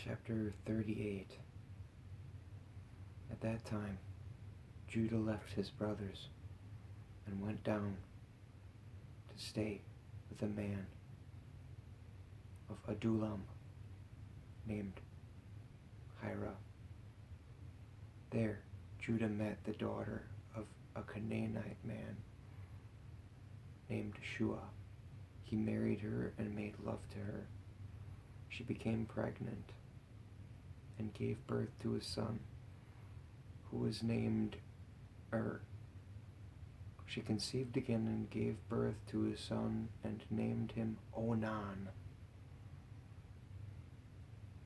Chapter 38. At that time, Judah left his brothers and went down to stay with a man of Adullam named Hira. There, Judah met the daughter of a Canaanite man named Shua. He married her and made love to her. She became pregnant and gave birth to a son who was named She conceived again and gave birth to a son and named him Onan.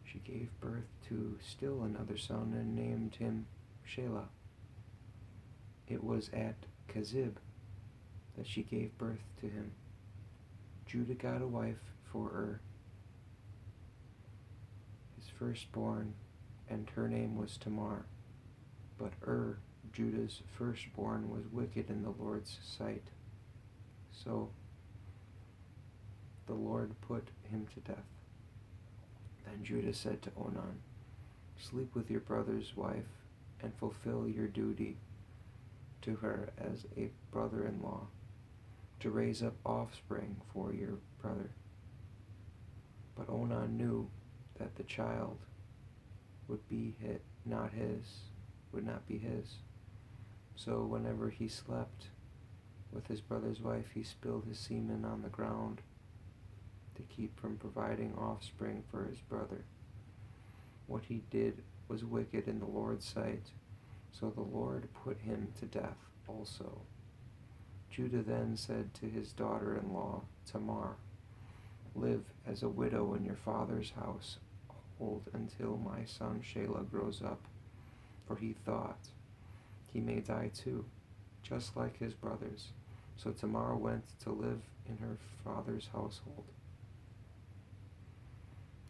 She gave birth to still another son and named him Shelah. It was at Kezib that she gave birth to him. Judah got a wife for his firstborn, and her name was Tamar. But Judah's firstborn, was wicked in the Lord's sight. So the Lord put him to death. Then Judah said to Onan, "Sleep with your brother's wife and fulfill your duty to her as a brother-in-law, to raise up offspring for your brother." But Onan knew that the child would not be his. So whenever he slept with his brother's wife, he spilled his semen on the ground to keep from providing offspring for his brother. What he did was wicked in the Lord's sight, so the Lord put him to death also. Judah then said to his daughter-in-law Tamar, "Live as a widow in your father's household until my son Shelah grows up," for he thought, "He may die too, just like his brothers." So Tamar went to live in her father's household.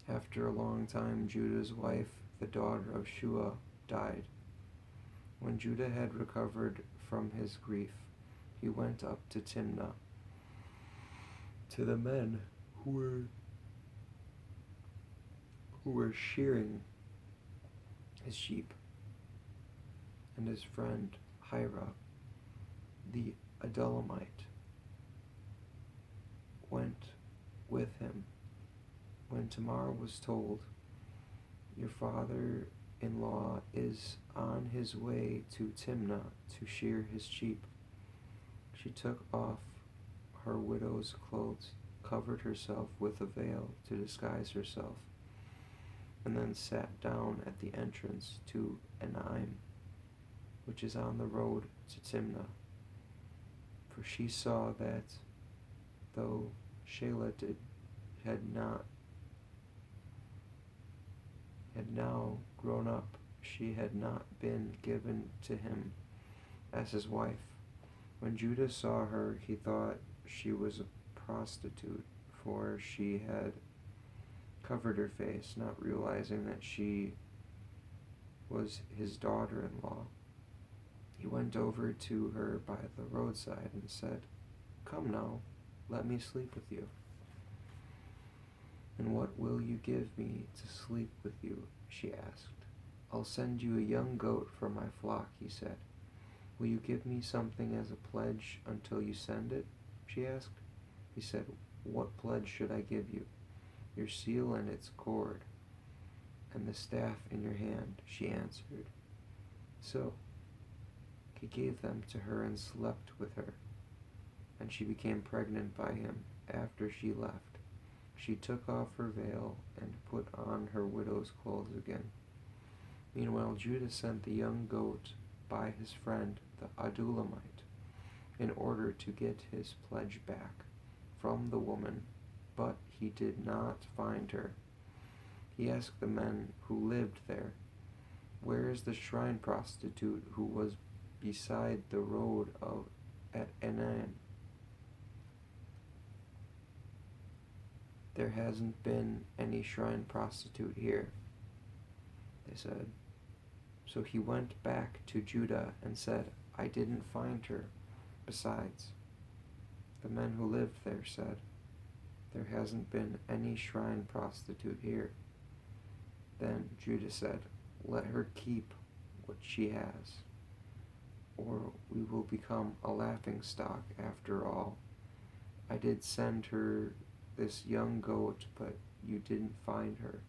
After a long time, Judah's wife, the daughter of Shua, died. When Judah had recovered from his grief, he went up to Timnah to the men who were shearing his sheep, and his friend Hira, the Adullamite, went with him. When Tamar was told, "Your father-in-law is on his way to Timnah to shear his sheep," she took off her widow's clothes, covered herself with a veil to disguise herself, and then sat down at the entrance to Enaim, which is on the road to Timnah. For she saw that though Shelah had now grown up, she had not been given to him as his wife. When Judah saw her, he thought she was a prostitute, for she had covered her face, not realizing that she was his daughter-in-law. He went over to her by the roadside and said, "Come now, let me sleep with you." "And what will you give me to sleep with you?" she asked. "I'll send you a young goat from my flock," he said. "Will you give me something as a pledge until you send it?" she asked. He said, "What pledge should I give you?" "Your seal and its cord, and the staff in your hand," she answered. So he gave them to her and slept with her, and she became pregnant by him after she left. She took off her veil and put on her widow's clothes again. Meanwhile, Judah sent the young goat by his friend the Adullamite in order to get his pledge back from the woman, but he did not find her. He asked the men who lived there, "Where is the shrine prostitute who was beside the road at Enaim?" "There hasn't been any shrine prostitute here," they said. So he went back to Judah and said, "I didn't find her." Besides, the men who lived there said, "There hasn't been any shrine prostitute here." Then Judah said, "Let her keep what she has, or we will become a laughingstock after all. I did send her this young goat, but you didn't find her."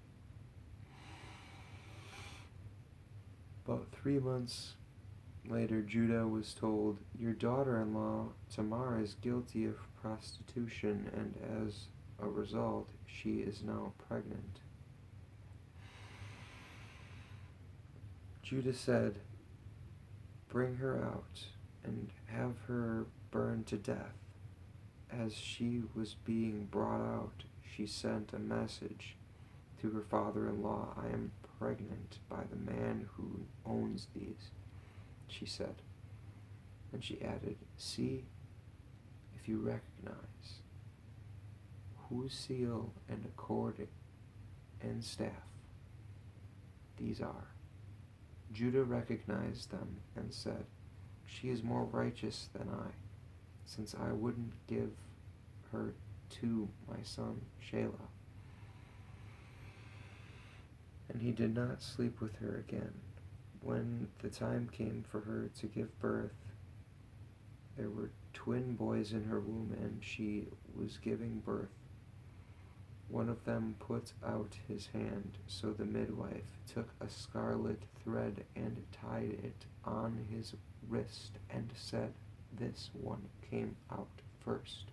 About 3 months later, Judah was told, "Your daughter-in-law Tamar is guilty of prostitution, and as a result, she is now pregnant." Judah said, "Bring her out and have her burned to death." As she was being brought out, she sent a message to her father-in-law. "I am pregnant by the man who owns these," she said. And she added, "See if you recognize whose seal and cord and staff these are." Judah recognized them and said, "She is more righteous than I, since I wouldn't give her to my son Shelah." And he did not sleep with her again. When the time came for her to give birth, there were twin boys in her womb, and she was giving birth. One of them put out his hand, so the midwife took a scarlet thread and tied it on his wrist and said, "This one came out first."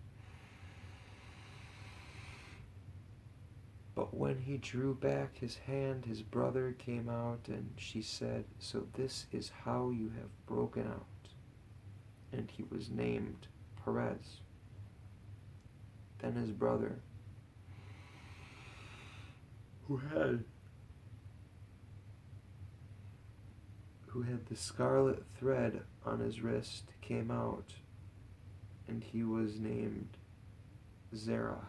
But when he drew back his hand, his brother came out, and she said, "So this is how you have broken out." And he was named Perez. Then his brother, who had the scarlet thread on his wrist, came out, and he was named Zerah.